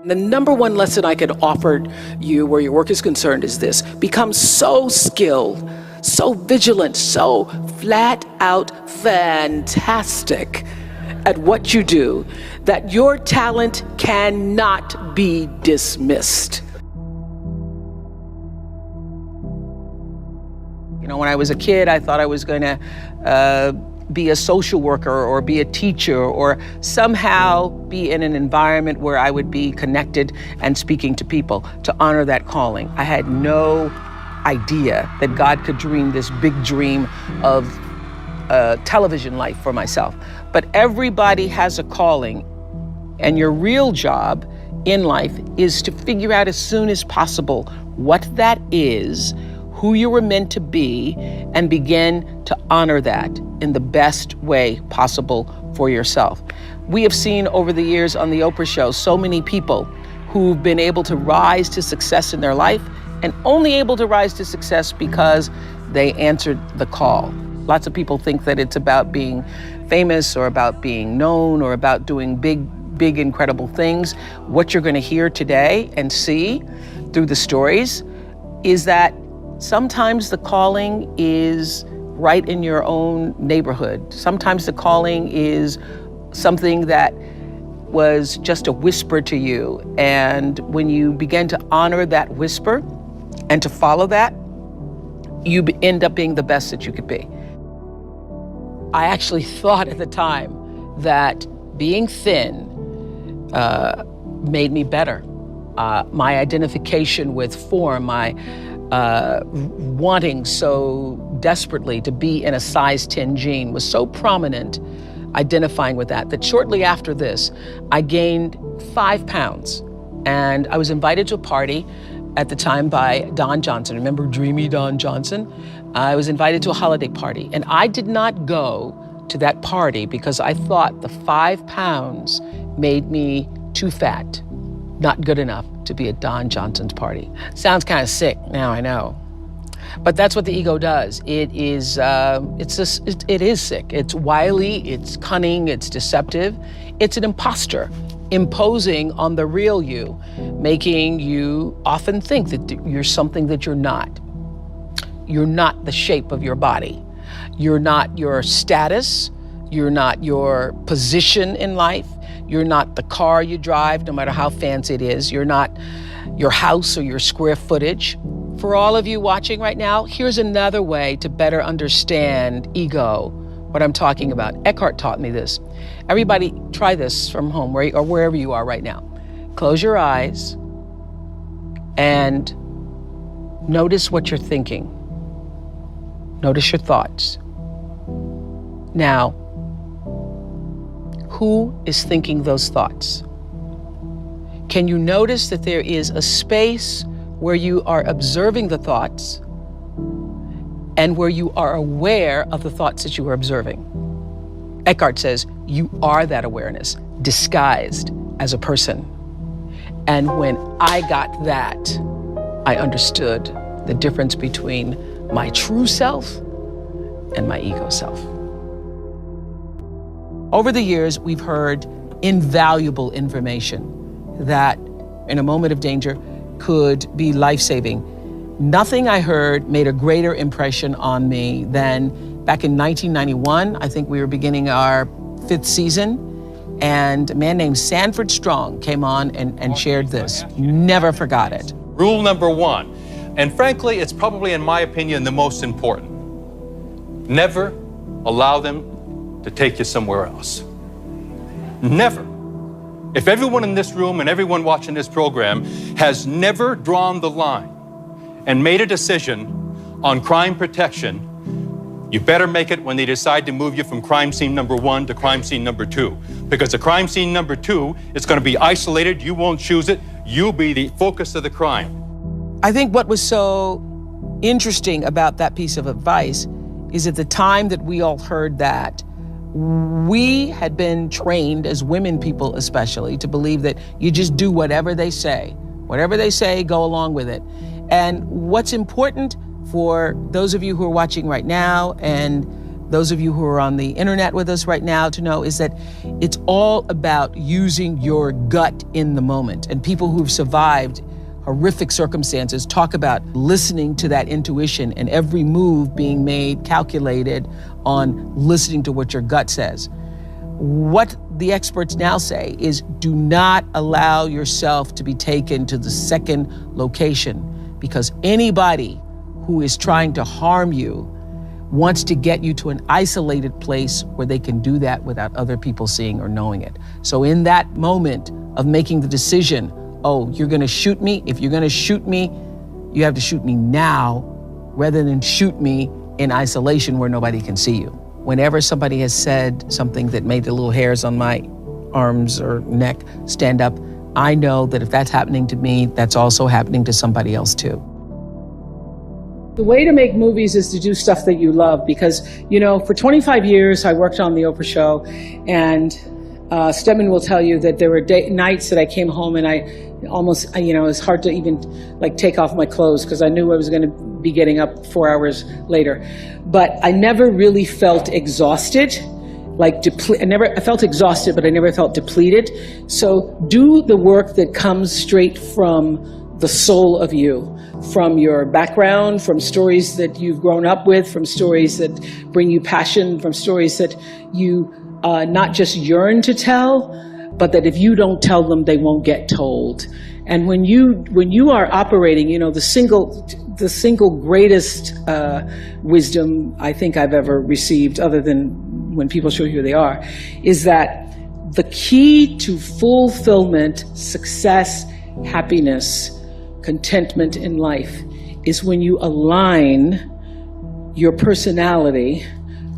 The number one lesson I could offer you where your work is concerned is this: become so skilled, so vigilant, so flat out fantastic at what you do that your talent cannot be dismissed. You know, when I was a kid, I thought I was going to be a social worker or be a teacher or somehow be in an environment where I would be connected and speaking to people to honor that calling. I had no idea that God could dream this big dream of a television life for myself. But everybody has a calling, and your real job in life is to figure out as soon as possible what that is, who you were meant to be, and begin to honor that in the best way possible for yourself. We have seen over the years on the Oprah Show so many people who've been able to rise to success in their life, and only able to rise to success because they answered the call. Lots of people think that it's about being famous or about being known or about doing big, incredible things. What you're going to hear today and see through the stories is that sometimes the calling is right in your own neighborhood. Sometimes the calling is something that was just a whisper to you. And when you begin to honor that whisper and to follow that, you end up being the best that you could be. I actually thought at the time that being thin made me better. My identification with form, my wanting so desperately to be in a size 10 jean was so prominent, identifying with that shortly after this, I gained 5 pounds. And I was invited to a party at the time by Don Johnson. Remember Dreamy Don Johnson? I was invited to a holiday party, and I did not go to that party because I thought the 5 pounds made me too fat, not good enough to be at Don Johnson's party. Sounds kind of sick, now I know. But that's what the ego does. It is sick. It's wily, it's cunning, it's deceptive. It's an imposter imposing on the real you, making you often think that you're something that you're not. You're not the shape of your body. You're not your status. You're not your position in life. You're not the car you drive, no matter how fancy it is. You're not your house or your square footage. For all of you watching right now, here's another way to better understand ego, what I'm talking about. Eckhart taught me this. Everybody try this from home or wherever you are right now. Close your eyes and notice what you're thinking. Notice your thoughts. Now, who is thinking those thoughts? Can you notice that there is a space where you are observing the thoughts and where you are aware of the thoughts that you are observing? Eckhart says you are that awareness, disguised as a person. And when I got that, I understood the difference between my true self and my ego self. Over the years, we've heard invaluable information that in a moment of danger could be life-saving. Nothing I heard made a greater impression on me than back in 1991. I think we were beginning our 5th season, and a man named Sanford Strong came on and shared this. Never forgot it. Rule number 1, and frankly, it's probably, in my opinion, the most important. Never allow them to take you somewhere else. Never. If everyone in this room and everyone watching this program has never drawn the line and made a decision on crime protection, you better make it when they decide to move you from crime scene number 1 to crime scene number 2. Because the crime scene number 2 is going to be isolated, you won't choose it, you'll be the focus of the crime. I think what was so interesting about that piece of advice is at the time that we all heard that, we had been trained as women people especially to believe that you just do whatever they say. Whatever they say, go along with it. And what's important for those of you who are watching right now and those of you who are on the internet with us right now to know is that it's all about using your gut in the moment. And people who've survived horrific circumstances talk about listening to that intuition and every move being made calculated on listening to what your gut says. What the experts now say is do not allow yourself to be taken to the second location, because anybody who is trying to harm you wants to get you to an isolated place where they can do that without other people seeing or knowing it. So in that moment of making the decision, oh, you're gonna shoot me? If you're gonna shoot me, you have to shoot me now rather than shoot me in isolation where nobody can see you. Whenever somebody has said something that made the little hairs on my arms or neck stand up, I know that if that's happening to me, that's also happening to somebody else too. The way to make movies is to do stuff that you love, because, you know, for 25 years I worked on The Oprah Show, and Stedman will tell you that there were nights that I came home and I almost, you know, it was hard to even like take off my clothes because I knew I was going to be getting up 4 hours later. But I never really felt exhausted, like I felt exhausted, but I never felt depleted. So do the work that comes straight from the soul of you, from your background, from stories that you've grown up with, from stories that bring you passion, from stories that you not just yearn to tell, but that if you don't tell them, they won't get told. And when you are operating, you know, the single greatest wisdom I think I've ever received, other than when people show you who they are, is that the key to fulfillment, success, happiness, contentment in life is when you align your personality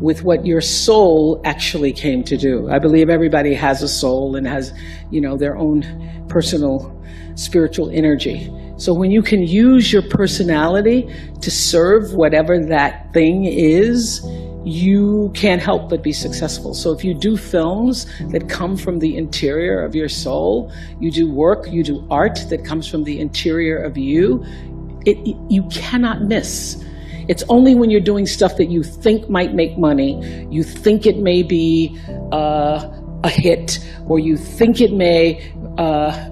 with what your soul actually came to do. I believe everybody has a soul and has, you know, their own personal spiritual energy. So when you can use your personality to serve whatever that thing is, you can't help but be successful. So if you do films that come from the interior of your soul, you do work, you do art that comes from the interior of you, you cannot miss. It's only when you're doing stuff that you think might make money, you think it may be a hit, or you think it may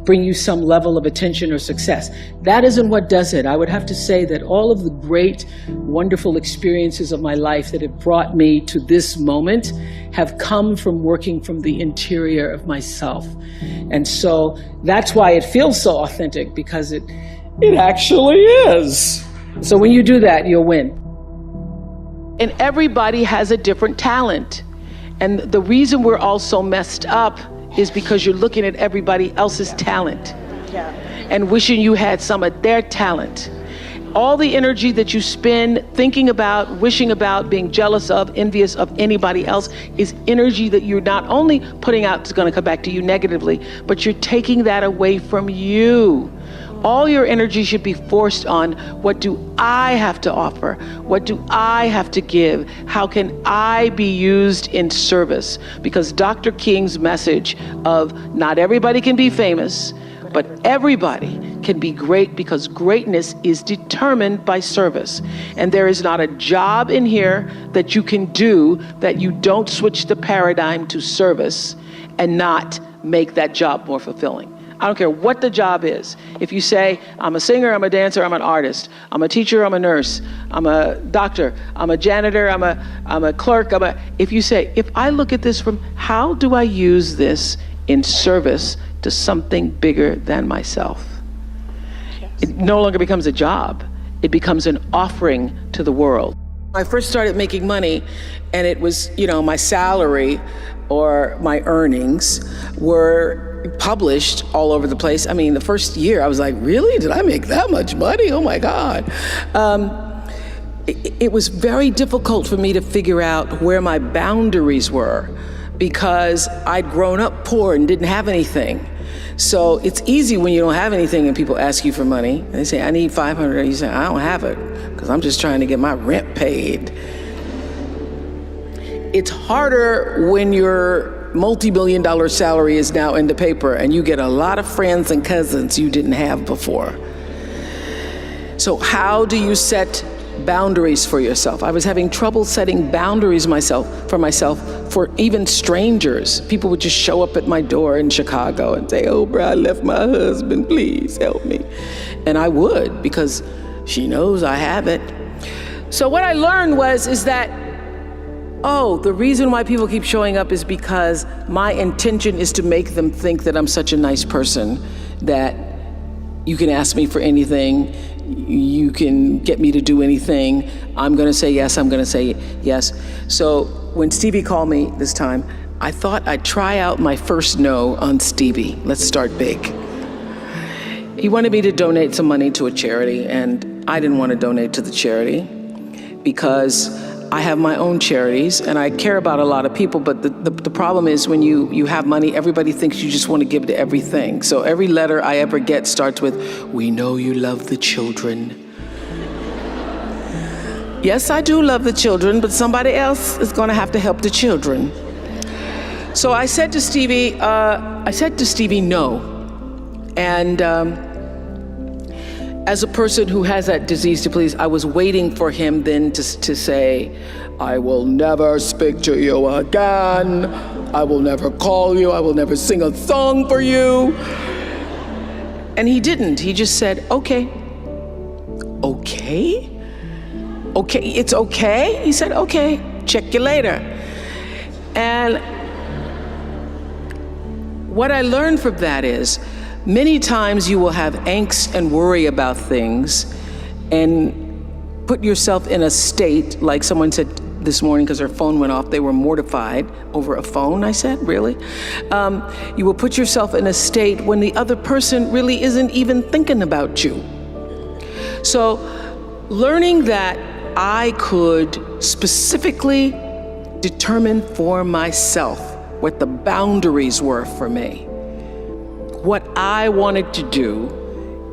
bring you some level of attention or success. That isn't what does it. I would have to say that all of the great, wonderful experiences of my life that have brought me to this moment have come from working from the interior of myself. And so that's why it feels so authentic, because it actually is. So when you do that, you'll win. And everybody has a different talent. And the reason we're all so messed up is because you're looking at everybody else's talent and wishing you had some of their talent. All the energy that you spend thinking about, wishing about, being jealous of, envious of anybody else is energy that you're not only putting out, it's going to come back to you negatively, but you're taking that away from you. All your energy should be forced on, what do I have to offer? What do I have to give? How can I be used in service? Because Dr. King's message of not everybody can be famous, but everybody can be great, because greatness is determined by service. And there is not a job in here that you can do that you don't switch the paradigm to service and not make that job more fulfilling. I don't care what the job is. If you say, I'm a singer, I'm a dancer, I'm an artist, I'm a teacher, I'm a nurse, I'm a doctor, I'm a janitor, I'm a clerk, if you say, if I look at this from, how do I use this in service to something bigger than myself? Yes. It no longer becomes a job. It becomes an offering to the world. I first started making money, and it was, you know, my salary or my earnings were published all over the place. I mean, the first year I was like, really? Did I make that much money? Oh my God. It was very difficult for me to figure out where my boundaries were, because I'd grown up poor and didn't have anything. So it's easy when you don't have anything and people ask you for money. And they say, I need $500. You say, I don't have it because I'm just trying to get my rent paid. It's harder when your multi-million-dollar salary is now in the paper and you get a lot of friends and cousins you didn't have before. So how do you set boundaries for yourself. I was having trouble setting boundaries for myself, for even strangers. People would just show up at my door in Chicago and say, Oprah, I left my husband, please help me. And I would, because she knows I have it. So what I learned is that, the reason why people keep showing up is because my intention is to make them think that I'm such a nice person that you can ask me for anything, you can get me to do anything, I'm gonna say yes, I'm gonna say yes. So when Stevie called me this time, I thought I'd try out my first no on Stevie. Let's start big. He wanted me to donate some money to a charity, and I didn't want to donate to the charity because I have my own charities and I care about a lot of people, but the problem is when you have money, everybody thinks you just want to give to everything. So every letter I ever get starts with, we know you love the children. Yes, I do love the children, but somebody else is going to have to help the children. So I said to Stevie, no. And as a person who has that disease to please, I was waiting for him then to say, I will never speak to you again. I will never call you. I will never sing a song for you. And he didn't. He just said, okay. Okay? Okay, it's okay? He said, okay, check you later. And what I learned from that is, many times you will have angst and worry about things and put yourself in a state, like someone said this morning because their phone went off, they were mortified over a phone, I said, really? You will put yourself in a state when the other person really isn't even thinking about you. So learning that I could specifically determine for myself what the boundaries were for me, what I wanted to do,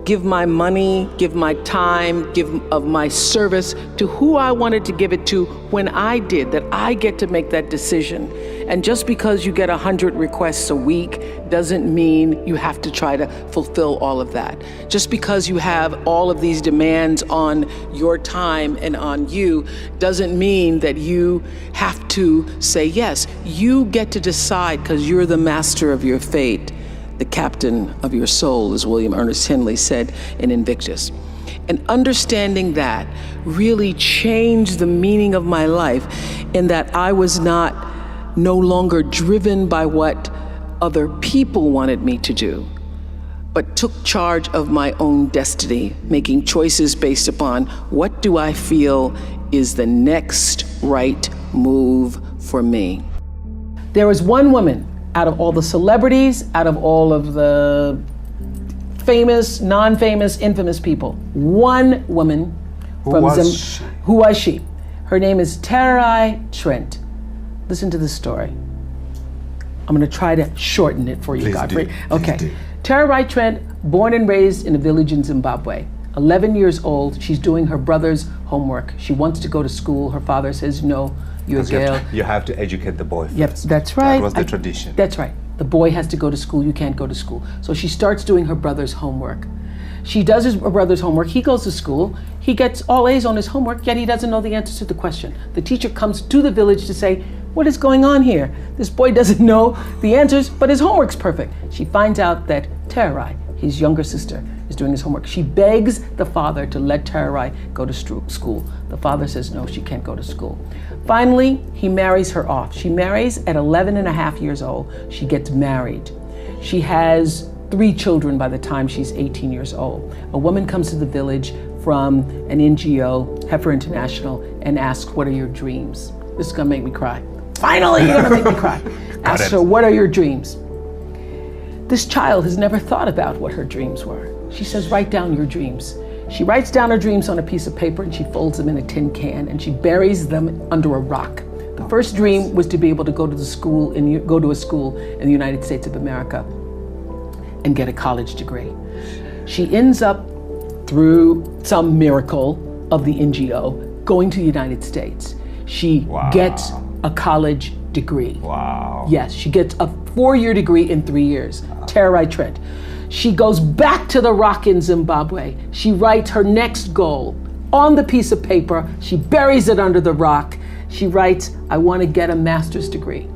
give my money, give my time, give of my service to who I wanted to give it to when I did, that I get to make that decision. And just because you get 100 requests a week doesn't mean you have to try to fulfill all of that. Just because you have all of these demands on your time and on you doesn't mean that you have to say yes. You get to decide because you're the master of your fate. The captain of your soul, as William Ernest Henley said in Invictus. And understanding that really changed the meaning of my life in that I was no longer driven by what other people wanted me to do, but took charge of my own destiny, making choices based upon what do I feel is the next right move for me. There was one woman out of all the celebrities, out of all of the famous, non-famous, infamous people, one woman from Zimbabwe. Who was she? Her name is Tererai Trent. Listen to this story. I'm gonna try to shorten it for you, Please Godfrey. do. Okay. Please do. Tererai Trent, born and raised in a village in Zimbabwe. 11 years old, she's doing her brother's homework. She wants to go to school. Her father says, no, you're a girl. You have to educate the boy first. Yep, that's right. That was the tradition. That's right. The boy has to go to school, you can't go to school. So she starts doing her brother's homework. She does her brother's homework, he goes to school, he gets all A's on his homework, yet he doesn't know the answers to the question. The teacher comes to the village to say, what is going on here? This boy doesn't know the answers, but his homework's perfect. She finds out that Tererai, his younger sister, is doing his homework. She begs the father to let Tererai go to school. The father says no, she can't go to school. Finally, he marries her off. She marries at 11 and a half years old. She gets married. She has 3 children by the time she's 18 years old. A woman comes to the village from an NGO, Heifer International, and asks, what are your dreams? This is gonna make me cry. Finally, you're gonna make me cry. Asks her, what are your dreams? This child has never thought about what her dreams were. She says, write down your dreams. She writes down her dreams on a piece of paper and she folds them in a tin can and she buries them under a rock. The first dream was to be able to go to a school in the United States of America and get a college degree. She ends up, through some miracle of the NGO, going to the United States. She gets a college degree. Wow. Yes, she gets a 4-year degree in 3 years. Tererai Trent. She goes back to the rock in Zimbabwe. She writes her next goal, on the piece of paper. She buries it under the rock. She writes, I want to get a master's degree.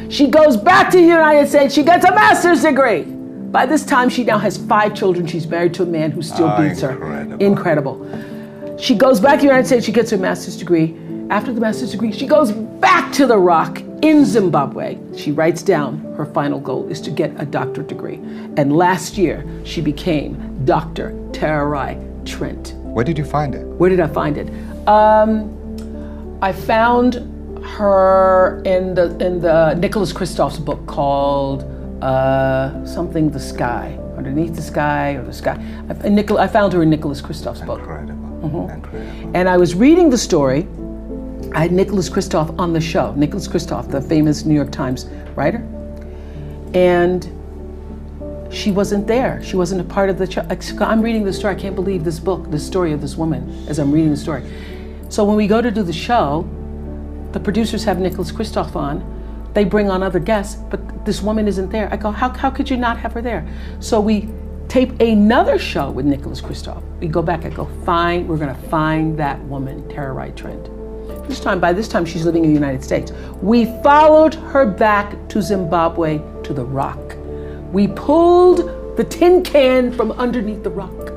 She goes back to the United States. She gets a master's degree. By this time, she now has 5 children. She's married to a man who still beats her. Incredible. She goes back to the United States. She gets her master's degree. After the master's degree, she goes back to the rock in Zimbabwe. She writes down her final goal is to get a doctorate degree. And last year, she became Dr. Tererai Trent. Where did you find it? Where did I find it? I found her in the Nicholas Kristof's book called something the sky, underneath the sky or the sky. I found her in Nicholas Kristof's book. Incredible. Incredible. And I was reading the story. I had Nicholas Kristof on the show. Nicholas Kristof, the famous New York Times writer. And she wasn't there. She wasn't a part of the show. I'm reading the story. I can't believe this book, the story of this woman, as I'm reading the story. So when we go to do the show, the producers have Nicholas Kristof on. They bring on other guests, but this woman isn't there. I go, how could you not have her there? So we tape another show with Nicholas Kristof. We go back, I go, fine, we're gonna find that woman, Tererai Trent. By this time, she's living in the United States. We followed her back to Zimbabwe, to the rock. We pulled the tin can from underneath the rock.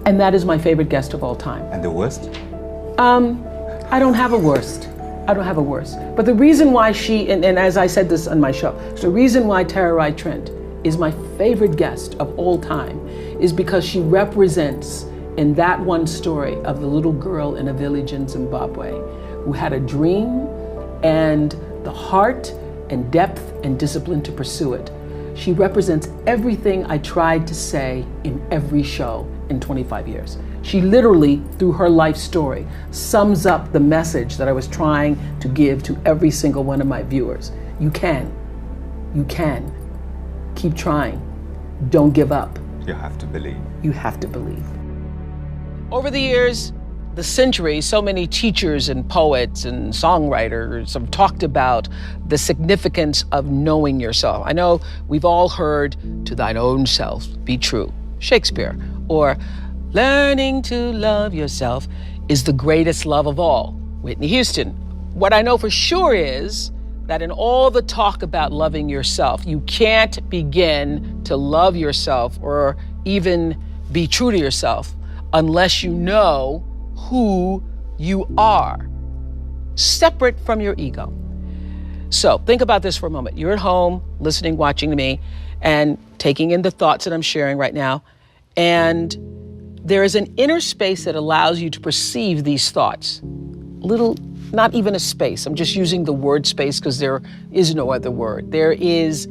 And that is my favorite guest of all time. And the worst? I don't have a worst. I don't have a worst. But the reason why she, and as I said this on my show, so the reason why Tererai Trent is my favorite guest of all time is because she represents in that one story of the little girl in a village in Zimbabwe who had a dream and the heart and depth and discipline to pursue it. She represents everything I tried to say in every show in 25 years. She literally, through her life story, sums up the message that I was trying to give to every single one of my viewers. You can. Keep trying. Don't give up. You have to believe. You have to believe. Over the years, the centuries, so many teachers and poets and songwriters have talked about the significance of knowing yourself. I know we've all heard, to thine own self be true, Shakespeare, or learning to love yourself is the greatest love of all, Whitney Houston. What I know for sure is that in all the talk about loving yourself, you can't begin to love yourself or even be true to yourself unless you know who you are, separate from your ego. So think about this for a moment. You're at home, listening, watching to me, and taking in the thoughts that I'm sharing right now. And there is an inner space that allows you to perceive these thoughts. Not even a space. I'm just using the word space because there is no other word. There is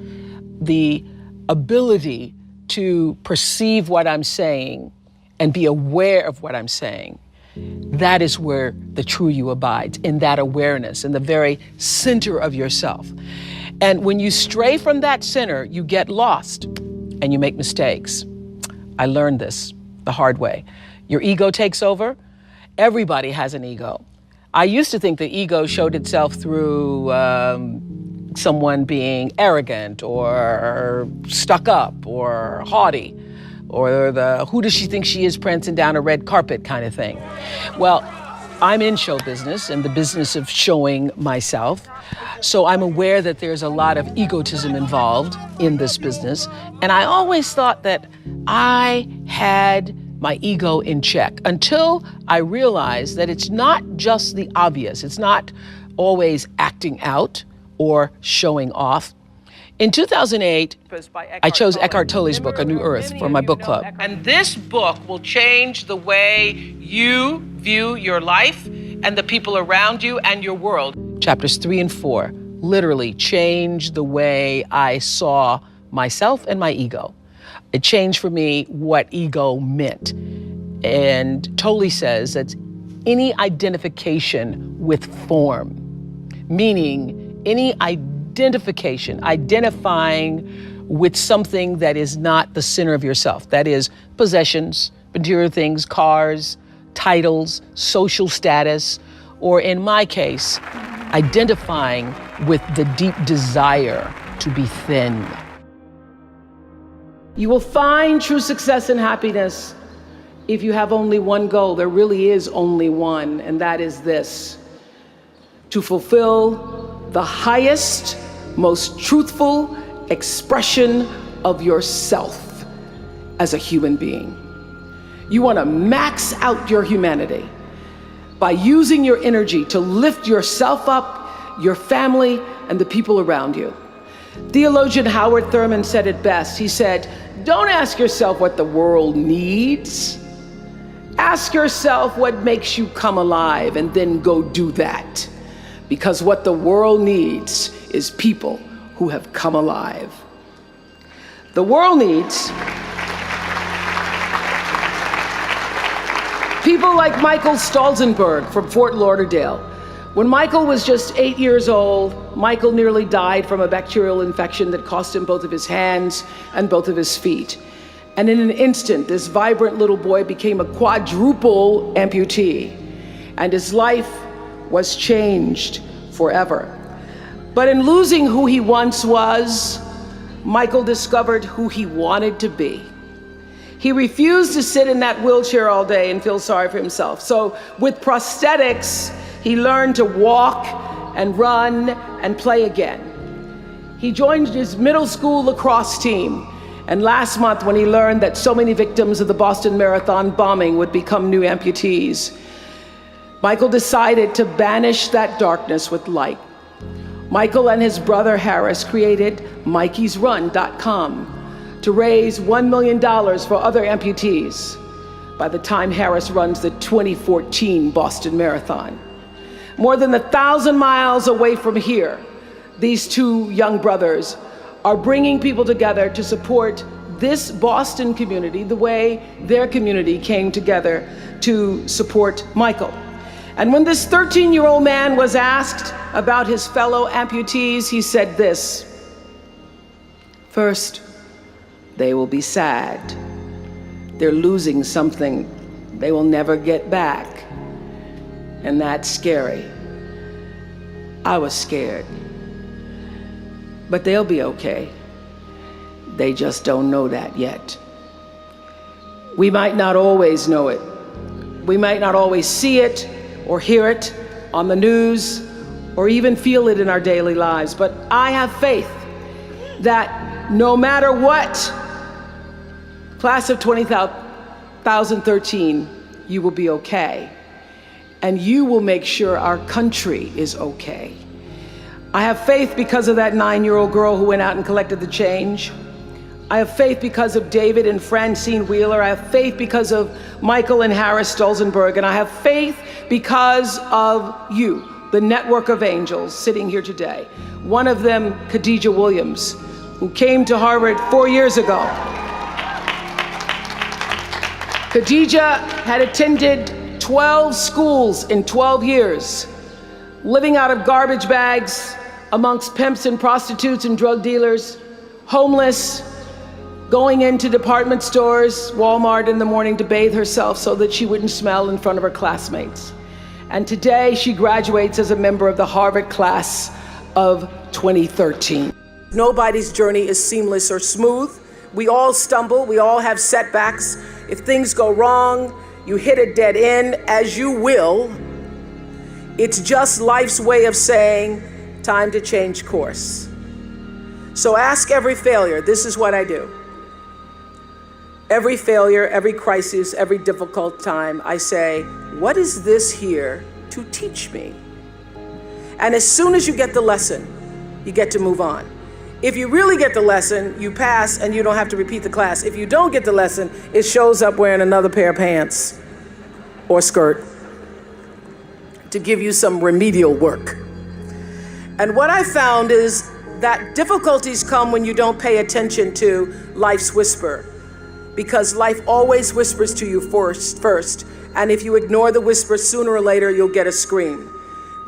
the ability to perceive what I'm saying and be aware of what I'm saying. That is where the true you abides, in that awareness, in the very center of yourself. And when you stray from that center, you get lost and you make mistakes. I learned this the hard way. Your ego takes over. Everybody has an ego. I used to think the ego showed itself through someone being arrogant or stuck up or haughty, or the who does she think she is prancing down a red carpet kind of thing. Well, I'm in show business, in the business of showing myself. So I'm aware that there's a lot of egotism involved in this business. And I always thought that I had my ego in check until I realized that it's not just the obvious. It's not always acting out or showing off. In 2008, I chose Eckhart Tolle's book, A New Earth, for my book club. And this book will change the way you view your life and the people around you and your world. Chapters 3 and 4 literally changed the way I saw myself and my ego. It changed for me what ego meant. And Tolle says that any identification with form, meaning any identifying with something that is not the center of yourself. That is possessions, material things, cars, titles, social status, or in my case, identifying with the deep desire to be thin. You will find true success and happiness if you have only one goal, there really is only one, and that is this: to fulfill the highest, most truthful expression of yourself as a human being. You want to max out your humanity by using your energy to lift yourself up, your family, and the people around you. Theologian Howard Thurman said it best. He said, "Don't ask yourself what the world needs. Ask yourself what makes you come alive, and then go do that. Because what the world needs is people who have come alive." The world needs people like Michael Stolzenberg from Fort Lauderdale. When Michael was just 8 years old, Michael nearly died from a bacterial infection that cost him both of his hands and both of his feet. And in an instant, this vibrant little boy became a quadruple amputee, and his life was changed forever. But in losing who he once was, Michael discovered who he wanted to be. He refused to sit in that wheelchair all day and feel sorry for himself. So with prosthetics, he learned to walk and run and play again. He joined his middle school lacrosse team. And last month, when he learned that so many victims of the Boston Marathon bombing would become new amputees, Michael decided to banish that darkness with light. Michael and his brother Harris created MikeysRun.com to raise $1 million for other amputees by the time Harris runs the 2014 Boston Marathon. More than 1,000 miles away from here, these two young brothers are bringing people together to support this Boston community the way their community came together to support Michael. And when this 13-year-old man was asked about his fellow amputees, he said this: "First, they will be sad. They're losing something they will never get back. And that's scary. I was scared. But they'll be okay. They just don't know that yet." We might not always know it. We might not always see it or hear it on the news or even feel it in our daily lives. But I have faith that no matter what, class of 2013, you will be okay. And you will make sure our country is okay. I have faith because of that 9-year-old girl who went out and collected the change. I have faith because of David and Francine Wheeler. I have faith because of Michael and Harris Stolzenberg. And I have faith because of you, the network of angels sitting here today. One of them, Khadijah Williams, who came to Harvard 4 years ago. Khadijah had attended 12 schools in 12 years, living out of garbage bags amongst pimps and prostitutes and drug dealers, homeless, going into department stores, Walmart in the morning to bathe herself so that she wouldn't smell in front of her classmates. And today she graduates as a member of the Harvard class of 2013. Nobody's journey is seamless or smooth. We all stumble, we all have setbacks. If things go wrong, you hit a dead end, as you will. It's just life's way of saying, time to change course. So ask every failure. This is what I do. Every failure, every crisis, every difficult time, I say, what is this here to teach me? And as soon as you get the lesson, you get to move on. If you really get the lesson, you pass and you don't have to repeat the class. If you don't get the lesson, it shows up wearing another pair of pants or skirt to give you some remedial work. And what I found is that difficulties come when you don't pay attention to life's whisper, because life always whispers to you first. And if you ignore the whisper, sooner or later, you'll get a scream.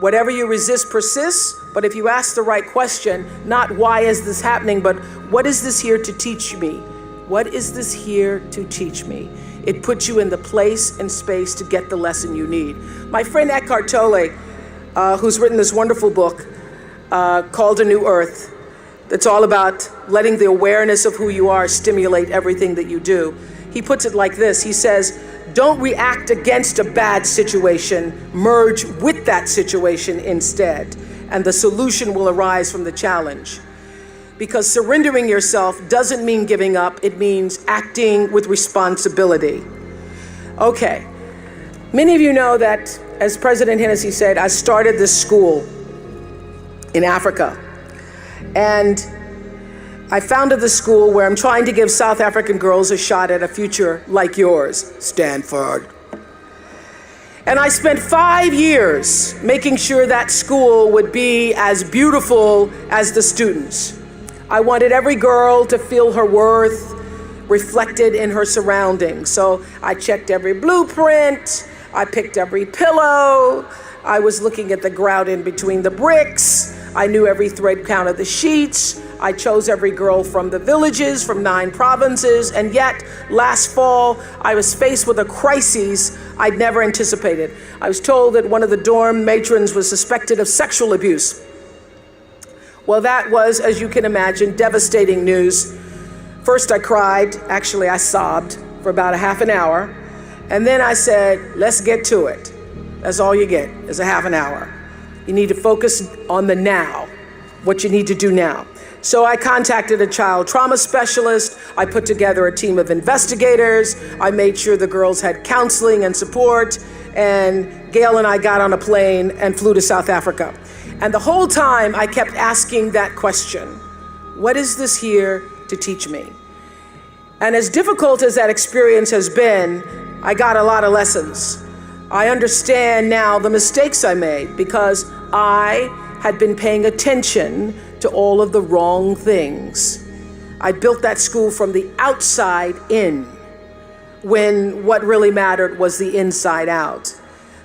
Whatever you resist persists, but if you ask the right question, not why is this happening, but what is this here to teach me? What is this here to teach me? It puts you in the place and space to get the lesson you need. My friend Eckhart Tolle, who's written this wonderful book called A New Earth, that's all about letting the awareness of who you are stimulate everything that you do. He puts it like this. He says, Don't react against a bad situation, merge with that situation instead, and the solution will arise from the challenge. Because surrendering yourself doesn't mean giving up, it means acting with responsibility. Okay, many of you know that, as President Hennessy said, I started this school in Africa. And I founded the school where I'm trying to give South African girls a shot at a future like yours, Stanford. And I spent 5 years making sure that school would be as beautiful as the students. I wanted every girl to feel her worth reflected in her surroundings. So I checked every blueprint, I picked every pillow, I was looking at the grout in between the bricks, I knew every thread count of the sheets, I chose every girl from the villages, from 9 provinces, and yet last fall I was faced with a crisis I'd never anticipated. I was told that one of the dorm matrons was suspected of sexual abuse. Well, that was, as you can imagine, devastating news. First I cried, actually I sobbed for about a half an hour, and then I said, let's get to it. That's all you get, is a half an hour. You need to focus on the now, what you need to do now. So I contacted a child trauma specialist, I put together a team of investigators, I made sure the girls had counseling and support, and Gail and I got on a plane and flew to South Africa. And the whole time I kept asking that question, what is this here to teach me? And as difficult as that experience has been, I got a lot of lessons. I understand now the mistakes I made because I had been paying attention to all of the wrong things. I built that school from the outside in, when what really mattered was the inside out.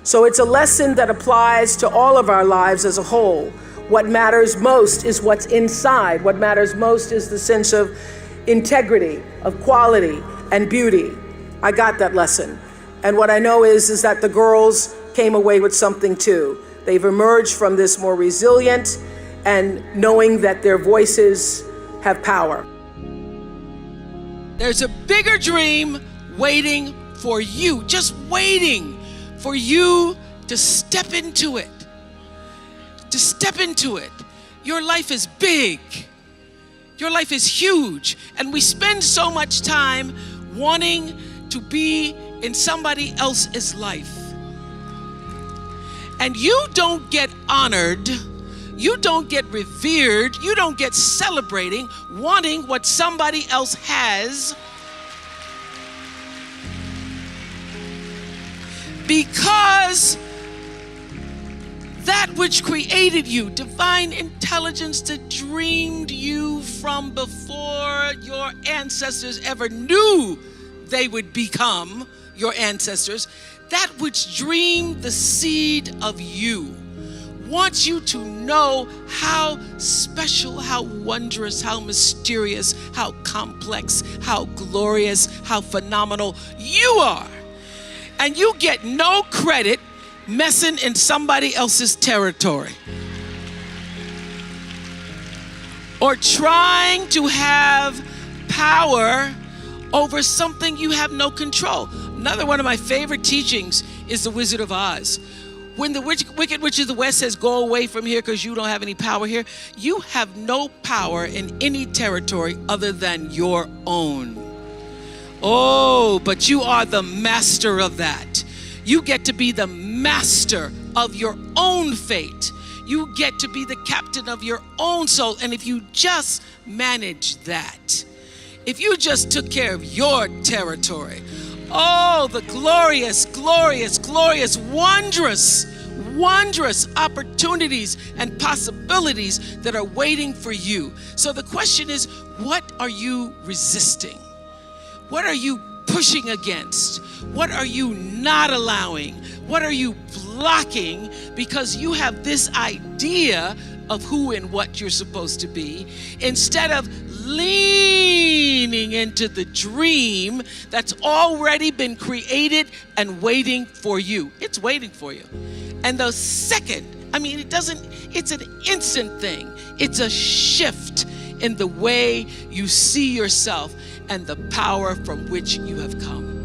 So it's a lesson that applies to all of our lives as a whole. What matters most is what's inside. What matters most is the sense of integrity, of quality, and beauty. I got that lesson. And what I know is that the girls came away with something too. They've emerged from this more resilient and knowing that their voices have power. There's a bigger dream waiting for you, just waiting for you to step into it. To step into it. Your life is big. Your life is huge. And we spend so much time wanting to be in somebody else's life. And you don't get honored, you don't get revered, you don't get celebrating wanting what somebody else has, because that which created you, divine intelligence that dreamed you from before your ancestors ever knew they would become your ancestors, that which dreamed the seed of you, wants you to know how special, how wondrous, how mysterious, how complex, how glorious, how phenomenal you are. And you get no credit messing in somebody else's territory or trying to have power over something you have no control. Another one of my favorite teachings is The Wizard of Oz. When the Wicked Witch of the West says, go away from here because you don't have any power here, you have no power in any territory other than your own. Oh, but you are the master of that. You get to be the master of your own fate. You get to be the captain of your own soul. And if you just manage that, if you just took care of your territory, oh, the glorious, glorious, glorious, wondrous, wondrous opportunities and possibilities that are waiting for you. So the question is, what are you resisting? What are you pushing against? What are you not allowing? What are you blocking because you have this idea of who and what you're supposed to be, instead of leaning into the dream that's already been created and waiting for you. It's waiting for you. And the second, it's an instant thing. It's a shift in the way you see yourself and the power from which you have come.